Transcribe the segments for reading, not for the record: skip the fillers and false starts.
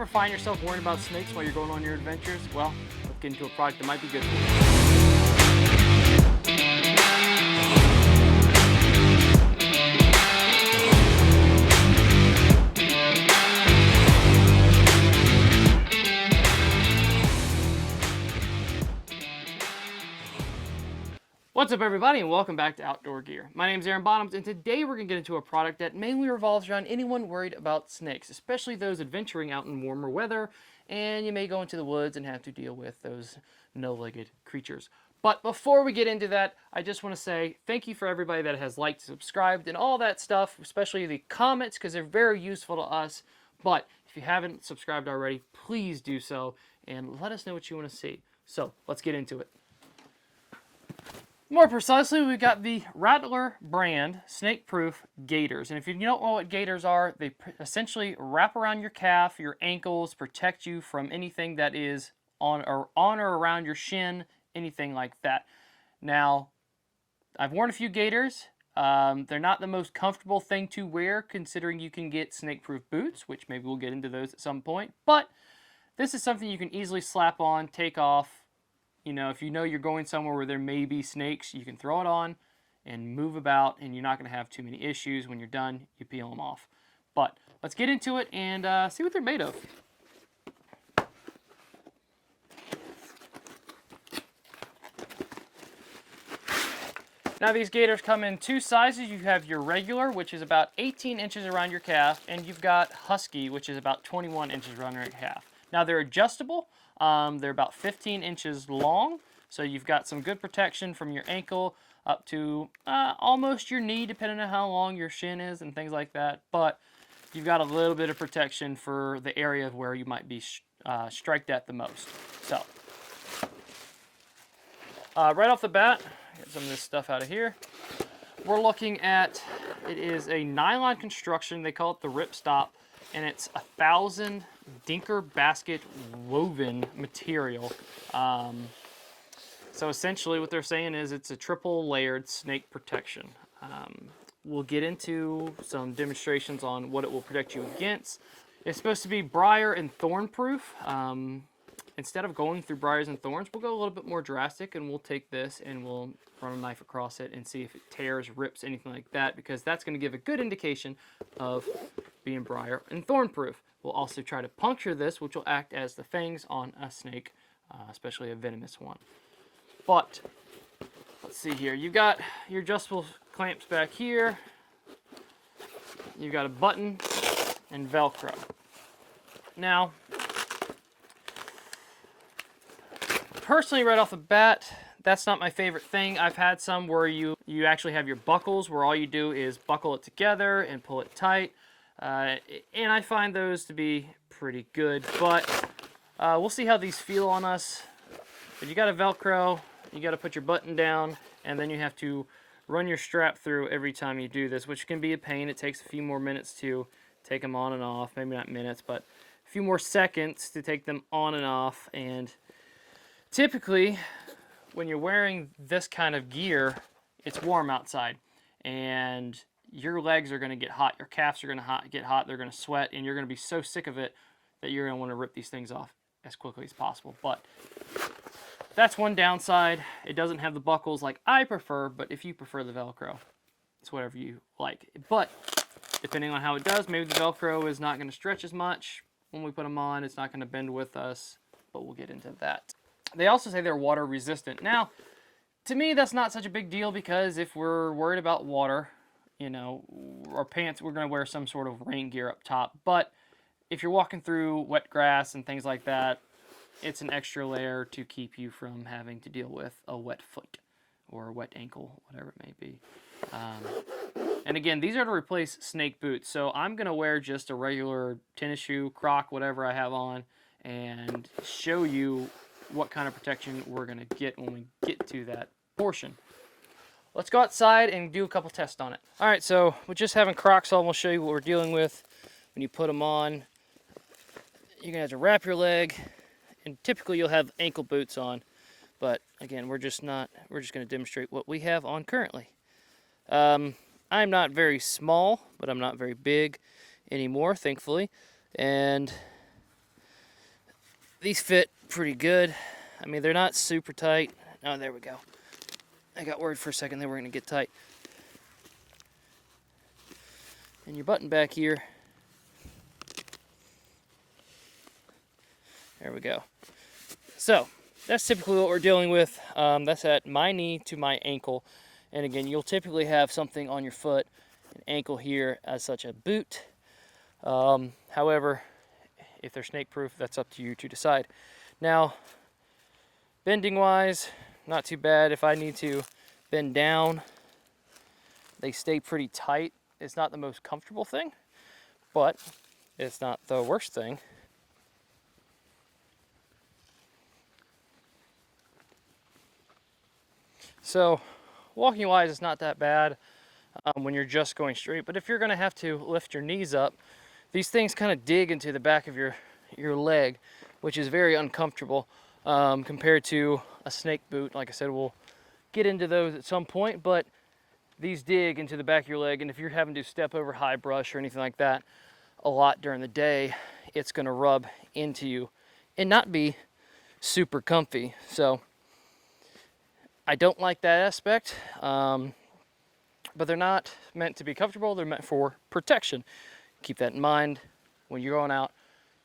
ever find yourself worrying about snakes while you're going on your adventures? Well, let's get into a product that might be good for you. What's up, everybody, and welcome back to Outdoor Gear. My name is Aaron Bottoms, and today we're going to get into a product that mainly revolves around anyone worried about snakes, especially those adventuring out in warmer weather, and you may go into the woods and have to deal with those no-legged creatures. But before we get into that, I just want to say thank you for everybody that has liked, subscribed, and all that stuff, especially the comments, because they're very useful to us. But if you haven't subscribed already, please do so, and let us know what you want to see. So, let's get into it. More precisely, we've got the Rattler brand snake-proof gaiters. And if you don't know what gaiters are, they essentially wrap around your calf, your ankles, protect you from anything that is on or around your shin, anything like that. Now, I've worn a few gaiters. They're not the most comfortable thing to wear, considering you can get snake-proof boots, which maybe we'll get into those at some point. But this is something you can easily slap on, take off. You know, if you know you're going somewhere where there may be snakes, you can throw it on and move about, and you're not going to have too many issues. When you're done, you peel them off. But let's get into it and see what they're made of. Now, these gaiters come in two sizes. You have your regular, which is about 18 inches around your calf, and you've got husky, which is about 21 inches around your calf. Now, they're adjustable. They're about 15 inches long, so you've got some good protection from your ankle up to almost your knee, depending on how long your shin is and things like that. But you've got a little bit of protection for the area where you might be striked at the most. So, right off the bat, get some of this stuff out of here. We're looking at, it is a nylon construction. They call it the ripstop, and it's 1,000 dinker basket woven material. So essentially what they're saying is it's a triple layered snake protection. We'll get into some demonstrations on what it will protect you against. It's supposed to be briar and thorn proof. Instead of going through briars and thorns, we'll go a little bit more drastic, and we'll take this and we'll run a knife across it and see if it tears, rips, anything like that, because that's going to give a good indication of being briar and thorn proof. We'll also try to puncture this, which will act as the fangs on a snake, especially a venomous one. But let's see here. You've got your adjustable clamps back here. You've got a button and Velcro. Now, personally, right off the bat, that's not my favorite thing. I've had some where you actually have your buckles, where all you do is buckle it together and pull it tight. And I find those to be pretty good, but we'll see how these feel on us. But you got a Velcro, you got to put your button down, and then you have to run your strap through every time you do this, which can be a pain. It takes a few more minutes to take them on and off. Maybe not minutes, but a few more seconds to take them on and off. And typically, when you're wearing this kind of gear, it's warm outside, and your legs are going to get hot, your calves are going to get hot, they're going to sweat, and you're going to be so sick of it that you're going to want to rip these things off as quickly as possible. But that's one downside. It doesn't have the buckles like I prefer, but if you prefer the Velcro, it's whatever you like. But depending on how it does, maybe the Velcro is not going to stretch as much when we put them on. It's not going to bend with us, but we'll get into that. They also say they're water resistant. Now, to me, that's not such a big deal, because if we're worried about water, you know, our pants, we're going to wear some sort of rain gear up top. But if you're walking through wet grass and things like that, it's an extra layer to keep you from having to deal with a wet foot or a wet ankle, whatever it may be. And again, these are to replace snake boots. So I'm going to wear just a regular tennis shoe, Croc, whatever I have on, and show you what kind of protection we're going to get when we get to that portion. Let's go outside and do a couple tests on it. All right, so with just having Crocs on, we'll show you what we're dealing with. When you put them on, you're gonna have to wrap your leg, and typically you'll have ankle boots on. But again, we're just gonna demonstrate what we have on currently. I'm not very small, but I'm not very big anymore, thankfully. And these fit pretty good. I mean, they're not super tight. Oh, there we go. I got worried for a second they were going to get tight. And your button back here. There we go. So, that's typically what we're dealing with. That's at my knee to my ankle. And again, you'll typically have something on your foot, an ankle here, as such a boot. However, if they're snake proof, that's up to you to decide. Now, bending wise, not too bad. If I need to bend down, they stay pretty tight. It's not the most comfortable thing, but it's not the worst thing. So, walking wise, it's not that bad when you're just going straight. But if you're going to have to lift your knees up, these things kind of dig into the back of your leg, which is very uncomfortable compared to a snake boot. Like I said, we'll get into those at some point, but these dig into the back of your leg, and if you're having to step over high brush or anything like that a lot during the day, it's going to rub into you and not be super comfy. So I don't like that aspect, but they're not meant to be comfortable. They're meant for protection. Keep that in mind when you're going out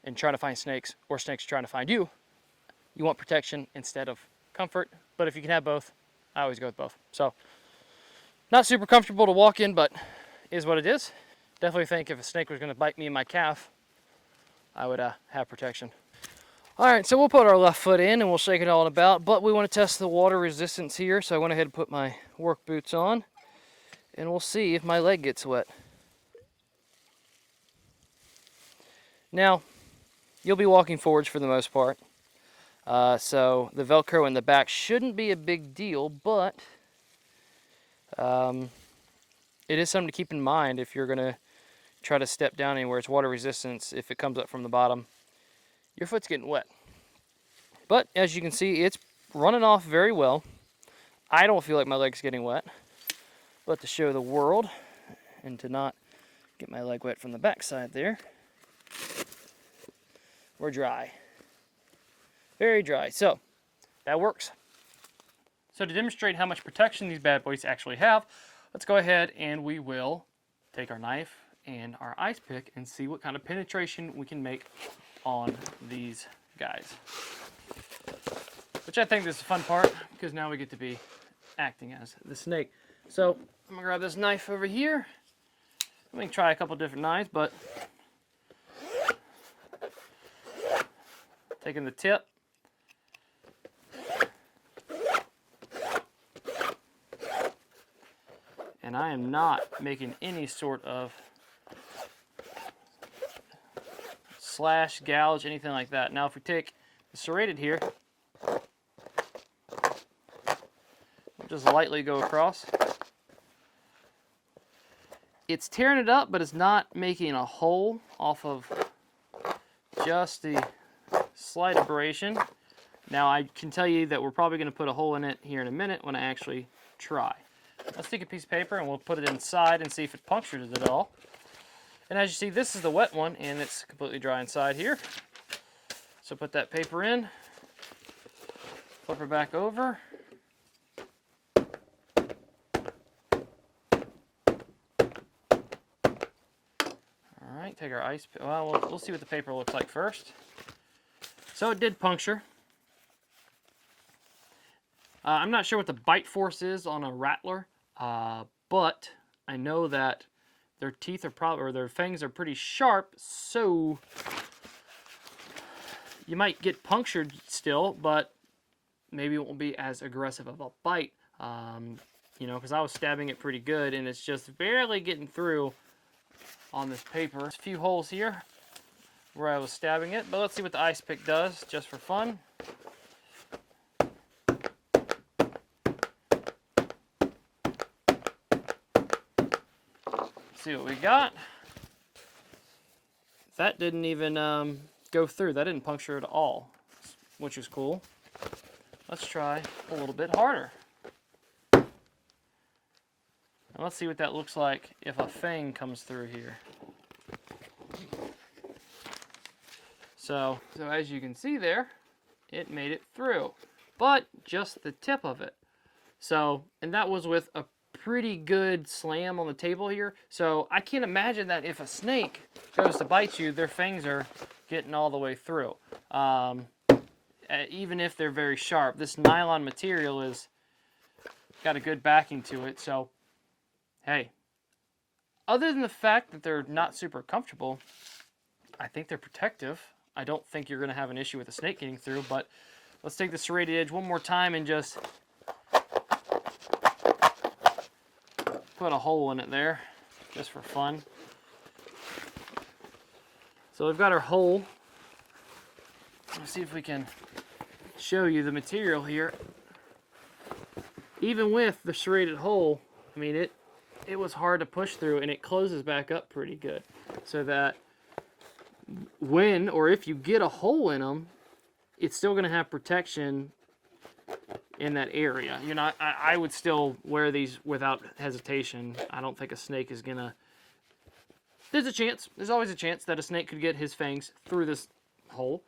and trying to find snakes, or snakes trying to find you. You want protection instead of comfort, but if you can have both, I always go with both. So not super comfortable to walk in, but is what it is. Definitely think if a snake was going to bite me in my calf, I would have protection. All right, so we'll put our left foot in and we'll shake it all about, but we want to test the water resistance here, so I went ahead and put my work boots on, and we'll see if my leg gets wet. Now, you'll be walking forwards for the most part, so the Velcro in the back shouldn't be a big deal, but it is something to keep in mind if you're going to try to step down anywhere. It's water resistance. If it comes up from the bottom, your foot's getting wet. But as you can see, it's running off very well. I don't feel like my leg's getting wet, but to show the world and to not get my leg wet from the backside there, we're dry. Very dry. So that works. So to demonstrate how much protection these bad boys actually have, let's go ahead and we will take our knife and our ice pick and see what kind of penetration we can make on these guys. Which I think is the fun part, because now we get to be acting as the snake. So I'm gonna grab this knife over here. Let me try a couple different knives, but taking the tip. And I am not making any sort of slash, gouge, anything like that. Now if we take the serrated here, we'll just lightly go across. It's tearing it up, but it's not making a hole off of just the slight abrasion. Now I can tell you that we're probably going to put a hole in it here in a minute when I actually try. Let's take a piece of paper and we'll put it inside and see if it punctures it at all. And as you see, this is the wet one and it's completely dry inside here. So put that paper in, flip her back over. Alright, take our ice, well, we'll see what the paper looks like first. So it did puncture. I'm not sure what the bite force is on a Rattler, but I know that their teeth are probably, or their fangs are pretty sharp, so you might get punctured still, but maybe it won't be as aggressive of a bite. You know, because I was stabbing it pretty good, and it's just barely getting through on this paper. There's a few holes here where I was stabbing it, but let's see what the ice pick does, just for fun. See what we got. That didn't even go through. That didn't puncture at all, which is cool. Let's try a little bit harder. And let's see what that looks like if a fang comes through here. So as you can see there, it made it through, but just the tip of it. So, and that was with a pretty good slam on the table here. So I can't imagine that if a snake goes to bite you, their fangs are getting all the way through. Even if they're very sharp, this nylon material is got a good backing to it. So, hey, other than the fact that they're not super comfortable, I think they're protective. I don't think you're going to have an issue with a snake getting through, but let's take the serrated edge one more time and just put a hole in it there, just for fun. So we've got our hole. Let's see if we can show you the material here. Even with the serrated hole, I mean, it was hard to push through, and it closes back up pretty good. So that when, or if you get a hole in them, it's still going to have protection in that area. You know, I would still wear these without hesitation. I don't think a snake is going to... There's a chance. There's always a chance that a snake could get his fangs through this hole,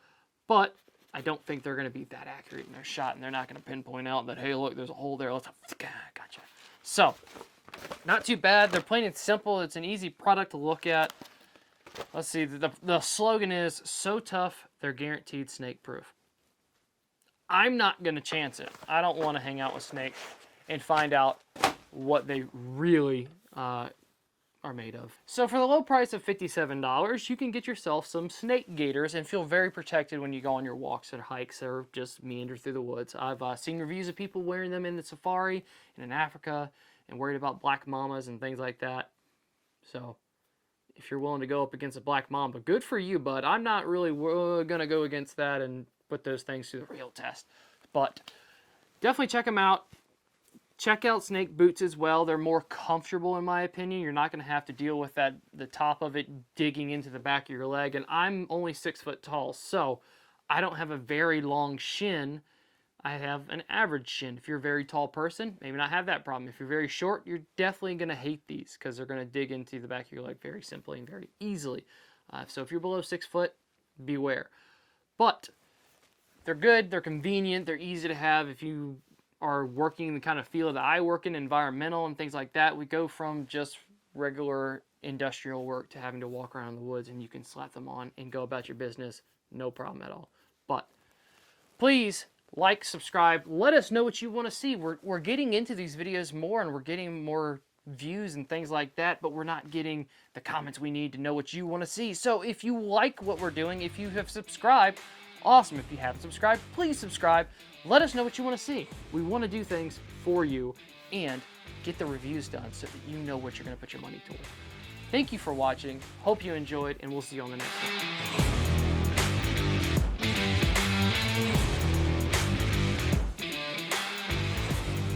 but I don't think they're going to be that accurate in their shot, and they're not going to pinpoint out that, hey, look, there's a hole there. Let's... Gotcha. So, not too bad. They're plain and simple. It's an easy product to look at. Let's see. The slogan is, so tough, they're guaranteed snake proof. I'm not going to chance it. I don't want to hang out with snakes and find out what they really are made of. So for the low price of $57, you can get yourself some snake gaiters and feel very protected when you go on your walks or hikes or just meander through the woods. I've seen reviews of people wearing them in the safari and in Africa and worried about black mamas and things like that. So if you're willing to go up against a black mamba, good for you, bud. I'm not really going to go against that and put those things through the real test. But definitely check them out. Check out snake boots as well. They're more comfortable in my opinion. You're not going to have to deal with the top of it digging into the back of your leg. And I'm only 6 foot tall, so I don't have a very long shin. I have an average shin. If you're a very tall person, maybe not have that problem. If you're very short, you're definitely going to hate these because they're going to dig into the back of your leg very simply and very easily. So if you're below 6 foot, beware. But they're good, they're convenient, they're easy to have. If you are working in the kind of field that I work in, environmental and things like that, we go from just regular industrial work to having to walk around the woods, and you can slap them on and go about your business, no problem at all. But please like, subscribe, let us know what you want to see. We're getting into these videos more, and we're getting more views and things like that, but we're not getting the comments we need to know what you want to see. So if you like what we're doing, if you have subscribed, awesome. If you haven't subscribed, please subscribe. Let us know what you want to see. We want to do things for you and get the reviews done so that you know what you're going to put your money toward. Thank you for watching. Hope you enjoyed, and we'll see you on the next one.